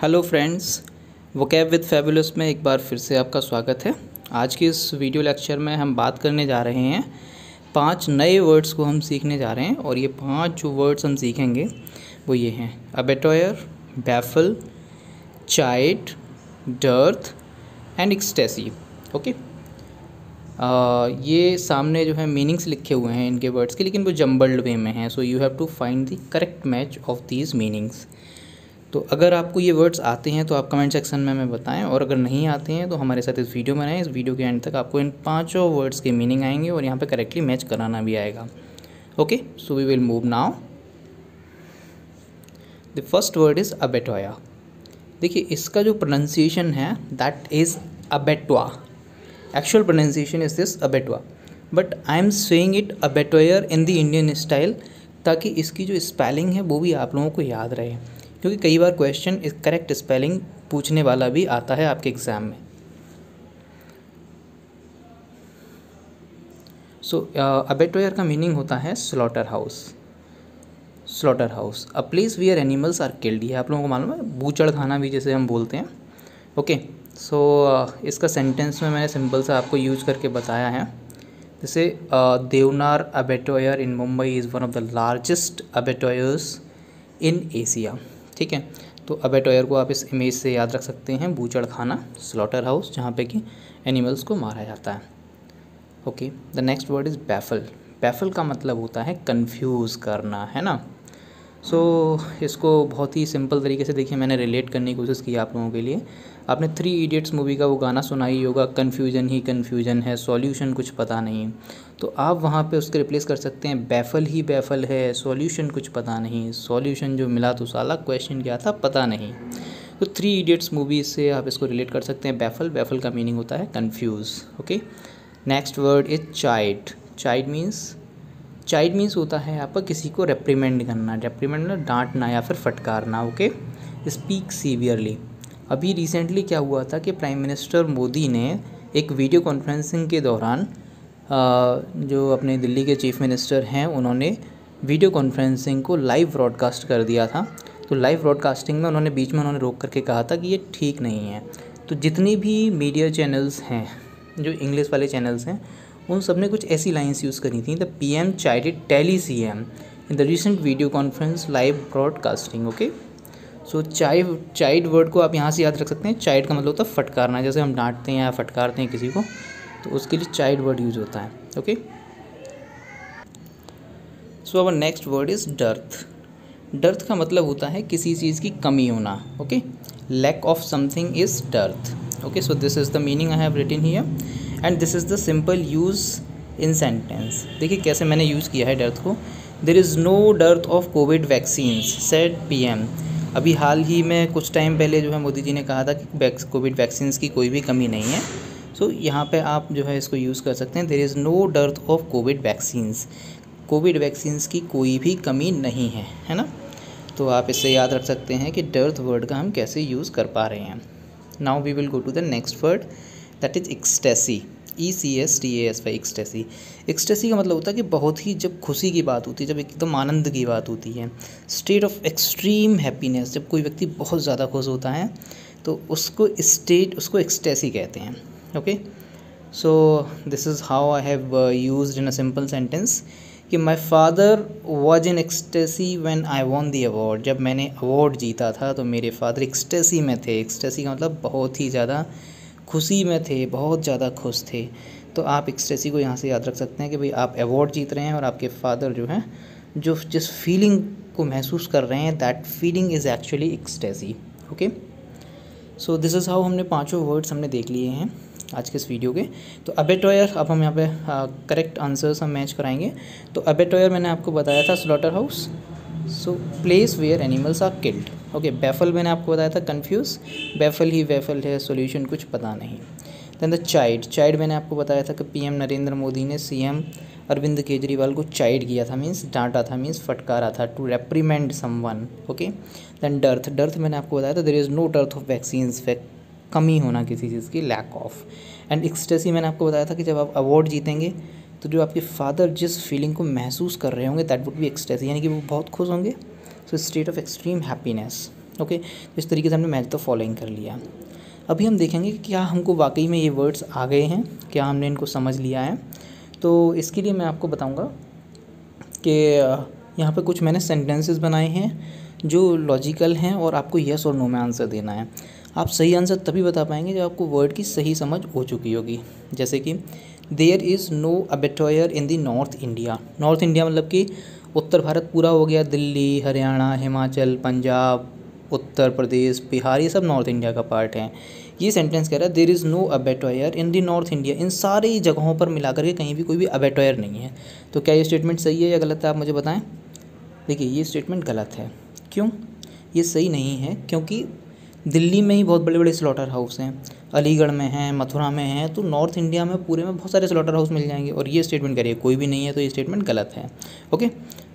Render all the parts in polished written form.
Hello friends, vocab with fabulous में एक बार फिर से आपका स्वागत है। आज की इस वीडियो लेक्चर में हम बात करने जा रहे हैं 5 नए वर्ड्स को हम सीखने जा रहे हैं। और ये 5 जो वर्ड्स हम सीखेंगे वो ये हैं: abattoir, baffle, chide, dearth and ecstasy. Okay, ये सामने जो है मीनिंग्स लिखे हुए हैं इनके वर्ड्स के, लेकिन वो जम्बल्ड वे में हैं। So you have to find the correct match of these meanings. तो अगर आपको ये वर्ड्स आते हैं तो आप कमेंट सेक्शन में हमें बताएं, और अगर नहीं आते हैं तो हमारे साथ इस वीडियो में रहें। इस वीडियो के एंड तक आपको इन 5 वर्ड्स के मीनिंग आएंगे और यहाँ पे करेक्टली मैच कराना भी आएगा। Okay, so we will move now. The first word is abattoir. देखिए, इसका जो प्रोनाउंसिएशन है that is abattoir. Actual pronunciation is this abattoir, but I am saying it abattoir in the Indian style, ताकि इसकी जो स्पेलिंग है वो भी आप लोगों को याद रहे, क्योंकि कई बार क्वेश्चन इस करेक्ट स्पेलिंग पूछने वाला भी आता है आपके एग्ज़ाम में। सो अबेटॉयर का मीनिंग होता है slaughter house. Slaughter house, a place where animals are killed. ये आप लोगों को मालूम है, बूचड़ खाना भी जैसे हम बोलते हैं। ओके, सो इसका सेंटेंस में मैंने सिंपल सा आपको यूज करके बताया है। जैसे Deonar abattoir in Mumbai is one of the largest abattoirs in Asia. ठीक है, तो अबेटॉयर को आप इस इमेज से याद रख सकते हैं, बूचड़ खाना, स्लॉटर हाउस, जहाँ पे कि एनिमल्स को मारा जाता है। Okay, the next word is baffle. Baffle का मतलब होता है कंफ्यूज करना, है ना। सो इसको बहुत ही सिंपल तरीके से देखिए मैंने रिलेट करने की कोशिश की आप लोगों के लिए। आपने 3 इडियट्स मूवी का वो गाना सुना ही होगा, कन्फ्यूजन ही कन्फ्यूजन है, सॉल्यूशन कुछ पता नहीं। तो आप वहाँ पे उसके रिप्लेस कर सकते हैं बैफल ही बैफल है, सॉल्यूशन कुछ पता नहीं। सॉल्यूशन जो मिला तो साला क्वेश्चन क्या था पता नहीं। तो 3 इडियट्स मूवी से आप इसको रिलेट कर सकते हैं। बैफल, बैफल का मीनिंग होता है confuse. Okay, next word is child. Child means होता है आपका किसी को रेप्रीमेंड करना। रेप्रीमेंड ना डांटना या फिर फटकारना। Okay, speak severely. अभी रिसेंटली क्या हुआ था कि प्राइम मिनिस्टर मोदी ने एक वीडियो कॉन्फ्रेंसिंग के दौरान जो अपने दिल्ली के चीफ मिनिस्टर हैं उन्होंने वीडियो कॉन्फ्रेंसिंग को लाइव ब्रॉडकास्ट कर दिया था। तो लाइव ब्रॉडकास्टिंग में उन्होंने बीच में रोक करके कहा था कि ये ठीक नहीं है। तो जितनी भी मीडिया चैनल्स हैं, जो इंग्लिश वाले चैनल्स हैं, उन सब ने कुछ ऐसी लाइन्स यूज़ करी थी। द PM चाइडेड टेली CM in the recent video conference live broadcasting. Okay, so chide word को आप यहाँ से याद रख सकते हैं। चाइड का मतलब होता है फटकारना, जैसे हम डांटते हैं या फटकारते हैं किसी को, तो उसके लिए चाइड वर्ड यूज होता है। Okay, so our next word is dearth. Dearth का मतलब होता है किसी चीज़ की कमी होना। Okay, lack of something is dearth. Okay, so this is the meaning I have written here and this is the simple use in sentence. देखिए कैसे मैंने यूज़ किया है डर्थ को। There is no dearth of COVID vaccines said PM। अभी हाल ही में कुछ time पहले जो है मोदी जी ने कहा था कि कोविड वैक्सीन्स की कोई भी कमी नहीं है। सो यहाँ पे आप जो है इसको यूज़ कर सकते हैं, there is no dearth of COVID vaccines. COVID vaccines की कोई भी कमी नहीं है ना। तो आप इससे याद रख सकते हैं कि डर्थ वर्ड का हम कैसे यूज़ कर पा रहे हैं। Now we will go to the next word that is ecstasy. ECSTASY, ecstasy. Ecstasy का मतलब होता है कि बहुत ही जब खुशी की बात होती है, जब एकदम आनंद की बात होती है, स्टेट ऑफ एक्सट्रीम हैप्पीनेस। जब कोई व्यक्ति बहुत ज़्यादा खुश होता है तो उसको एक्सटेसी कहते हैं। Okay, so this is how I have used in a simple sentence कि my father was in ecstasy when I won the award. जब मैंने अवार्ड जीता था तो मेरे फादर एक्सटेसी में थे। एक्सटेसी का मतलब बहुत ही ज़्यादा खुशी में थे, बहुत ज़्यादा खुश थे। तो आप एक्सटेसी को यहाँ से याद रख सकते हैं कि भाई आप अवार्ड जीत रहे हैं और आपके फादर जो हैं जो जिस फीलिंग को महसूस कर रहे हैं that feeling is actually ecstasy. Okay, so this is how हमने 5 वर्ड्स हमने देख लिए हैं आज के इस वीडियो के। तो अबेटॉयर, अब हम यहाँ पे करेक्ट आंसर्स हम मैच कराएंगे। तो अबेटॉयर मैंने आपको बताया था slaughter house. So place where animals are killed. Okay, baffle मैंने आपको बताया था कन्फ्यूज़, बैफल ही बैफल है, सॉल्यूशन कुछ पता नहीं। दैन द चाइड मैंने आपको बताया था कि PM नरेंद्र मोदी ने CM अरविंद केजरीवाल को चाइड किया था, मीन्स डांटा था, मीन्स फटकारा था, to reprimand someone. Okay, then dearth मैंने आपको बताया था there is no dearth of vaccines, कमी होना किसी चीज़ की, लैक ऑफ। एंड एक्सटेसी मैंने आपको बताया था कि जब आप अवार्ड जीतेंगे तो जो आपके फादर जिस फीलिंग को महसूस कर रहे होंगे दैट वुड बी एक्सटेसी, यानी कि वो बहुत खुश होंगे। So state of extreme happiness. Okay, इस तरीके से हमने मैच द फॉलोइंग कर लिया। अभी हम देखेंगे कि क्या हमको वाकई में ये वर्ड्स आ गए हैं, क्या हमने इनको समझ लिया है। तो इसके लिए मैं आपको बताऊंगा कि यहाँ पे कुछ मैंने सेंटेंसेस बनाए हैं जो लॉजिकल हैं और आपको येस और नो में आंसर देना है। आप सही आंसर तभी बता पाएंगे जब आपको वर्ड की सही समझ हो चुकी होगी। जैसे कि there is no abattoir in the north India. North India मतलब कि उत्तर भारत पूरा हो गया, दिल्ली, हरियाणा, हिमाचल, पंजाब, उत्तर प्रदेश, बिहार, ये सब नॉर्थ इंडिया का पार्ट है। ये सेंटेंस कह रहा है there is no abattoir in the north India. इन सारी जगहों पर मिलाकर के कहीं भी कोई भी अबेटॉयर नहीं है। तो क्या ये स्टेटमेंट सही है या गलत है, आप मुझे बताएं। देखिए ये स्टेटमेंट गलत है। क्यों ये सही नहीं है? क्योंकि दिल्ली में ही बहुत बड़े बड़े स्लॉटर हाउस हैं, अलीगढ़ में हैं, मथुरा में हैं, तो नॉर्थ इंडिया में पूरे में बहुत सारे स्लॉटर हाउस मिल जाएंगे। और ये स्टेटमेंट करिए कोई भी नहीं है, तो ये स्टेटमेंट गलत है। ओके,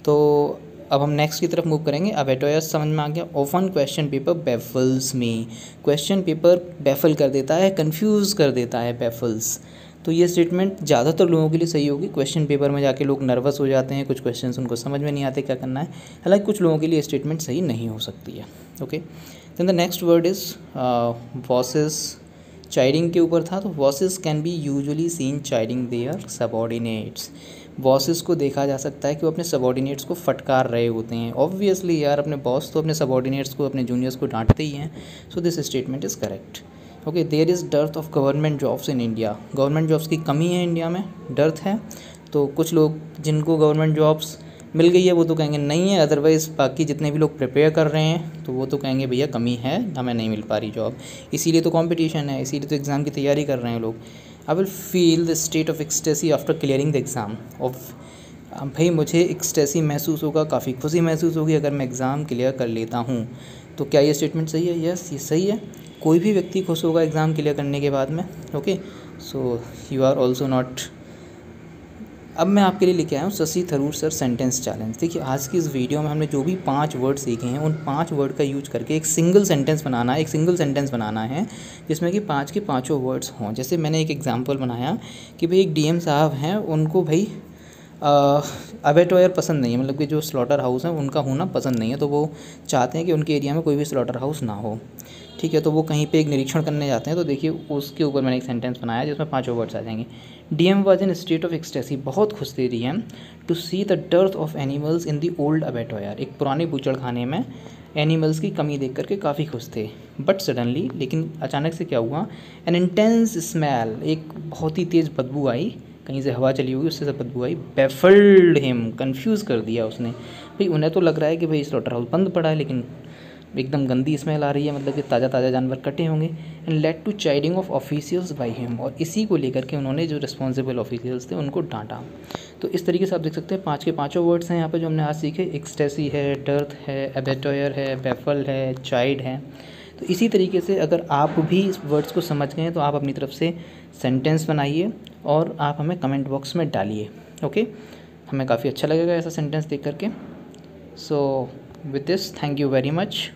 तो अब हम नेक्स्ट की तरफ मूव करेंगे। अबेटॉयर समझ में आ गया। ऑफन क्वेश्चन पेपर बैफल्स मी। क्वेश्चन पेपर बैफल कर देता है, कंफ्यूज कर देता है, बैफल्स। तो ये स्टेटमेंट ज़्यादातर लोगों के लिए सही होगी। क्वेश्चन पेपर में जाके लोग नर्वस हो जाते हैं, कुछ क्वेश्चंस उनको समझ में नहीं आते क्या करना है। हालांकि कुछ लोगों के लिए स्टेटमेंट सही नहीं हो सकती है। Okay, then the next word is bosses. Chiding के ऊपर था, तो bosses can be usually seen chiding their subordinates. Bosses को देखा जा सकता है कि वो अपने सबॉर्डिनेट्स को फटकार रहे होते हैं। ऑब्वियसली यार, अपने बॉस तो अपने सबॉर्डिनेट्स को, अपने जूनियर्स को डांटते ही हैं। So this statement is correct. Okay, there is dearth of government jobs in India. Government jobs की कमी है इंडिया में, डर्थ है। तो कुछ लोग जिनको गवर्नमेंट जॉब्स मिल गई है वो तो कहेंगे नहीं है, अदरवाइज़ बाकी जितने भी लोग प्रिपेयर कर रहे हैं तो वो तो कहेंगे भैया कमी है, हमें नहीं मिल पा रही जॉब, इसीलिए तो कंपटीशन है, इसीलिए तो एग्ज़ाम की तैयारी कर रहे हैं लोग। I will feel the state of ecstasy after clearing the exam of. भाई मुझे एक्सटेसी महसूस होगा, काफ़ी खुशी महसूस होगी अगर मैं एग्ज़ाम क्लियर कर लेता हूँ। तो क्या ये स्टेटमेंट सही है? यस, ये सही है। कोई भी व्यक्ति खुश होगा एग्ज़ाम क्लियर करने के बाद में। Okay, so you are also not. अब मैं आपके लिए लेके आया हूँ Shashi Tharoor sir sentence challenge. देखिए आज की इस वीडियो में हमने जो भी 5 वर्ड सीखे हैं उन 5 वर्ड का यूज करके एक सिंगल सेंटेंस बनाना है, एक सिंगल सेंटेंस बनाना है जिसमें कि 5 के 5 वर्ड्स हों। जैसे मैंने एक एग्जांपल बनाया कि भाई एक डीएम साहब हैं, उनको भाई अबेटॉयर पसंद नहीं है, मतलब कि जो स्लॉटर हाउस है उनका होना पसंद नहीं है, तो वो चाहते हैं कि उनके एरिया में कोई भी स्लॉटर हाउस ना हो। ठीक है, तो वो कहीं पे एक निरीक्षण करने जाते हैं। तो देखिए उसके ऊपर मैंने एक सेंटेंस बनाया जिसमें 5 वर्ड्स आ जाएंगे। DM was in state of ecstasy, बहुत खुश थे DM, to see the dearth of animals in the old abattoir. एक पुराने बूचड़खाने में एनिमल्स की कमी देख करके काफ़ी खुश थे। बट सडनली, लेकिन अचानक से क्या हुआ, एन इंटेंस स्मेल, एक बहुत ही तेज़ बदबू आई, कहीं से हवा चली होगी उससे सब बदबू आई। बैफल्ड हिम, कन्फ्यूज़ कर दिया उसने। भाई उन्हें तो लग रहा है कि भाई स्लॉटर हाउस बंद पड़ा है, लेकिन एकदम गंदी स्मेल आ रही है, मतलब कि ताज़ा ताज़ा जानवर कटे होंगे। And led to chiding of officials by him, और इसी को लेकर के उन्होंने जो रिस्पॉन्सिबल ऑफिशियल्स थे उनको डांटा। तो इस तरीके से आप देख सकते हैं 5 के 5 वर्ड्स हैं यहाँ पे जो हमने आज सीखे। एक्सटेसी है, डर्थ है, अबेटॉयर है, बैफल है, चाइड है। तो इसी तरीके से अगर आप भी इस वर्ड्स को समझ गए तो आप अपनी तरफ से सेंटेंस बनाइए और आप हमें कमेंट बॉक्स में डालिए। ओके, हमें काफ़ी अच्छा लगेगा ऐसा सेंटेंस देख करके। So with this, thank you very much.